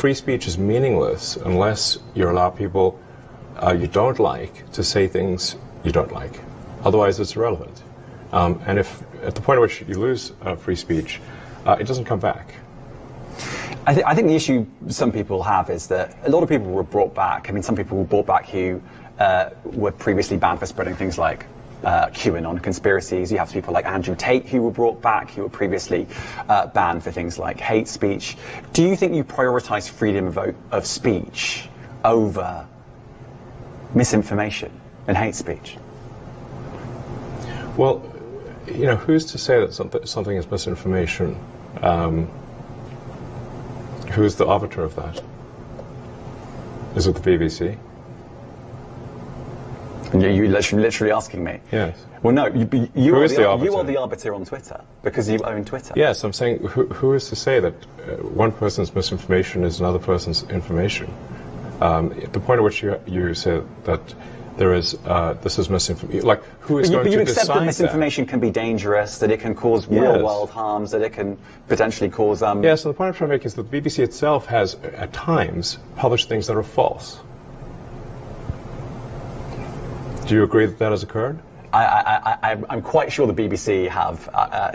free speech is meaningless unless you allow people you don't like to say things you don't like. Otherwise, it's irrelevant. And if at the point at which you lose free speech, it doesn't come back. I think the issue some people have is that a lot of people were brought back. I mean, some people were brought back who were previously banned for spreading things like QAnon conspiracies. You have people like Andrew Tate who were brought back, who were previously banned for things like hate speech. Do you think you prioritize freedom of speech over misinformation and hate speech? Well, you know, who's to say that something is misinformation? Who's the arbiter of that? Is it the BBC? You're literally asking me? Yes. Well, no, you are the arbiter on Twitter, because you own Twitter. Yes, I'm saying who is to say that one person's misinformation is another person's information? At the point at which you say that there is this is misinformation, like who is going to decide that? You accept that misinformation can be dangerous, that it can cause real-world harms, that it can potentially cause... Yes, and the point I'm trying to make is that the BBC itself has, at times, published things that are false. Do you agree that that has occurred? I'm quite sure the BBC have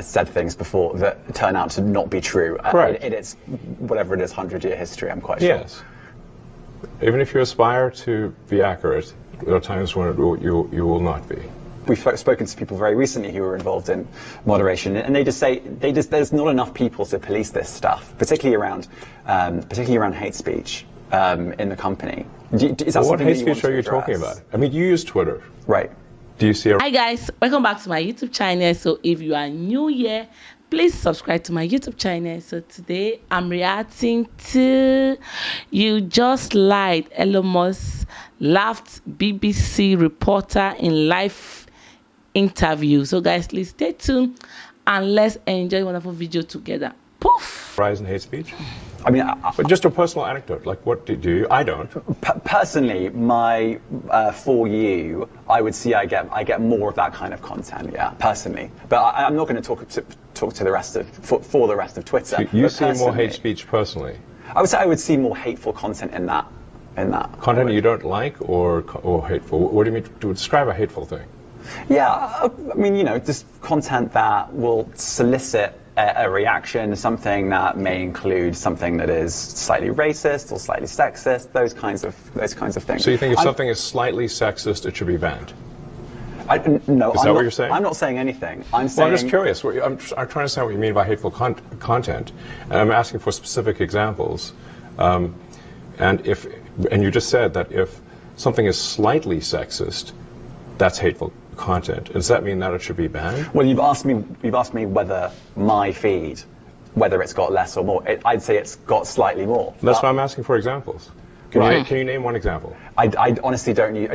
said things before that turn out to not be true. Correct. In its, whatever it is, 100-year history, I'm quite sure. Yes. Even if you aspire to be accurate, there are times when you will not be. We've spoken to people very recently who were involved in moderation, and they just say there's not enough people to police this stuff, particularly around hate speech in the company. Is that what hate speech are you talking about? I mean, you use Twitter, right? Do you see? Hi guys, welcome back to my YouTube channel. So if you are new here, please subscribe to my YouTube channel. So today I'm reacting to "You Just Lied." Elon Musk laughed BBC reporter in live interview. So guys, please stay tuned and let's enjoy a wonderful video together. Poof! Rise in hate speech? I mean, but just a personal anecdote, like what do you? I don't. Personally, for you, I would see I get more of that kind of content, yeah, personally. But I'm not going to talk to the rest of, for the rest of Twitter. So you see more hate speech personally? I would say I would see more hateful content in that. Content you don't like or hateful? What do you mean to describe a hateful thing? Yeah, I mean, you know, just content that will solicit a reaction, something that may include something that is slightly racist or slightly sexist, those kinds of things. So you think if something is slightly sexist, it should be banned? No, is that what you're saying? I'm not saying anything. I'm just curious. I'm trying to understand what you mean by hateful content, and I'm asking for specific examples. And you just said that if something is slightly sexist, that's hateful content. Does that mean that it should be banned? Well, you've asked me whether my feed, whether it's got less or more. I'd say it's got slightly more. That's why I'm asking for examples. Can you name one example? I honestly don't use.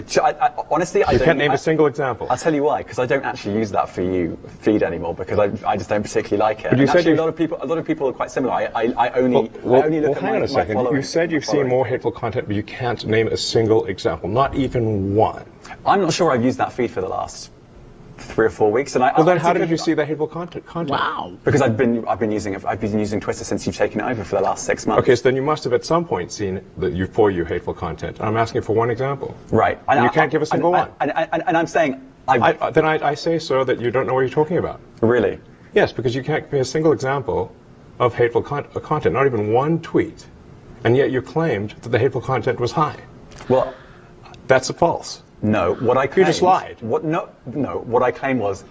Honestly, I don't. You can't name a single example. I'll tell you why. Because I don't actually use that for you feed anymore. Because I just don't particularly like it. But you said a lot of people are quite similar. I only look at hang on a second. You said you've seen more hateful content, but you can't name a single example, not even one. I'm not sure I've used that feed for the last 3 or 4 weeks, and well, then how did you see the hateful content? Wow! Because I've been using Twitter since you've taken it over for the last 6 months. Okay, so then you must have at some point seen for you hateful content. I'm asking for one example. Right. And you can't give a single one. And I'm saying then I say, sir, that you don't know what you're talking about. Really? Yes, because you can't give me a single example of hateful content, not even one tweet, and yet you claimed that the hateful content was high. Well, that's false. No, what I claimed... You just lied. What I claimed was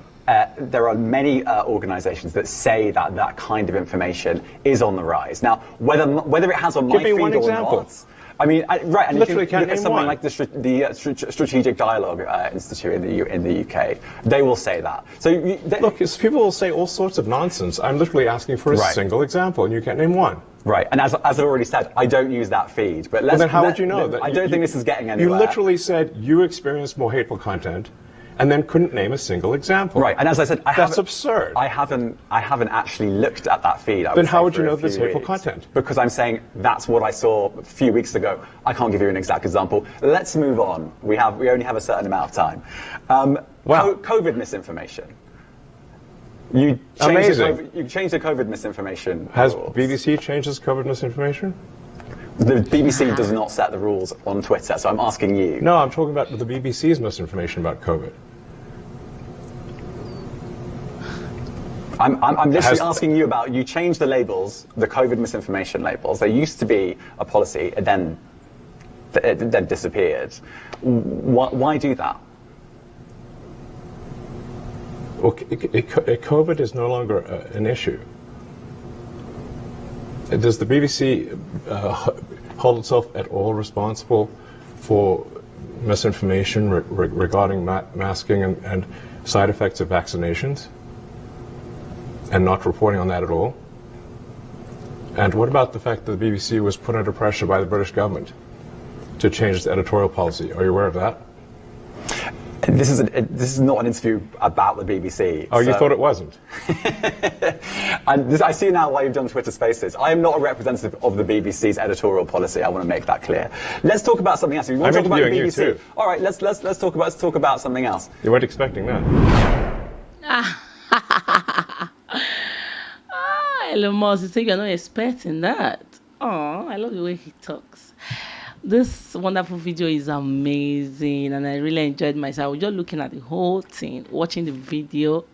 there are many organizations that say that that kind of information is on the rise. Now, whether it has on my feed or not... I mean, right, and literally you can look at something like the Strategic Dialogue Institute in the UK. They will say that. So look, people will say all sorts of nonsense. I'm literally asking for a single example, and you can't name one. Right, and as I've already said, I don't use that feed. But then how would you know that? I don't think this is getting anywhere. You literally said you experienced more hateful content, and then couldn't name a single example. Right, and as I said, that's absurd. I haven't actually looked at that feed. Then how would you know there's hateful content? Because I'm saying that's what I saw a few weeks ago. I can't give you an exact example. Let's move on. We only have a certain amount of time. Wow. COVID misinformation. You changed the COVID misinformation. Has BBC changed its COVID misinformation? The BBC does not set the rules on Twitter, so I'm asking you. No, I'm talking about the BBC's misinformation about COVID. I'm literally asking you about, you changed the labels, the COVID misinformation labels. There used to be a policy, it then disappeared. Why do that? Well, COVID is no longer an issue. Does the BBC hold itself at all responsible for misinformation regarding masking and side effects of vaccinations, and not reporting on that at all? And what about the fact that the BBC was put under pressure by the British government to change its editorial policy? Are you aware of that? This is not an interview about the BBC. Oh, you thought it wasn't? I see now why you've done Twitter Spaces. I am not a representative of the BBC's editorial policy. I want to make that clear. Let's talk about something else. You want to talk about the BBC? You too. All right, let's talk about something else. You weren't expecting that. Elon Musk, you think you're not expecting that? Oh, I love the way he talks. This wonderful video is amazing, and I really enjoyed myself. Just looking at the whole thing, watching the video,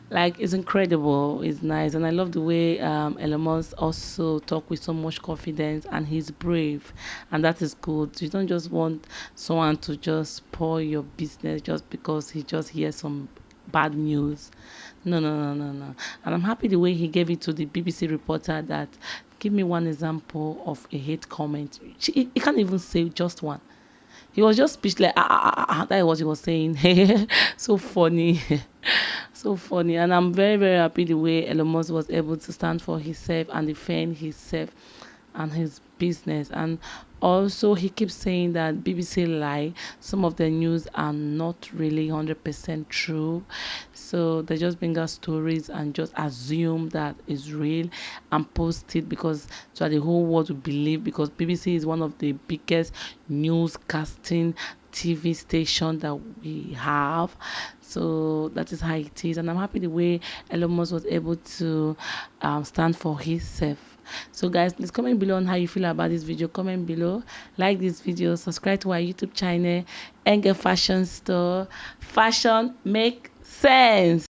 like, it's incredible. It's nice, and I love the way Elon Musk also talk with so much confidence, and he's brave, and that is good. You don't just want someone to just spoil your business just because he just hears some bad news. No. And I'm happy the way he gave it to the BBC reporter that, give me one example of a hate comment. He can't even say just one. He was just speechless. That is what he was saying. So funny. So funny. And I'm very, very happy the way Elon Musk was able to stand for himself and defend himself and his business. And also, he keeps saying that BBC lie. Some of the news are not really 100% true. So they just bring us stories and just assume that it's real and post it because so the whole world will believe, because BBC is one of the biggest newscasting TV station that we have. So that is how it is. And I'm happy the way Elon Musk was able to stand for himself. So guys, please comment below on how you feel about this video. Comment below, like this video, subscribe to our YouTube channel, Ngal Fashion Store. Fashion make sense.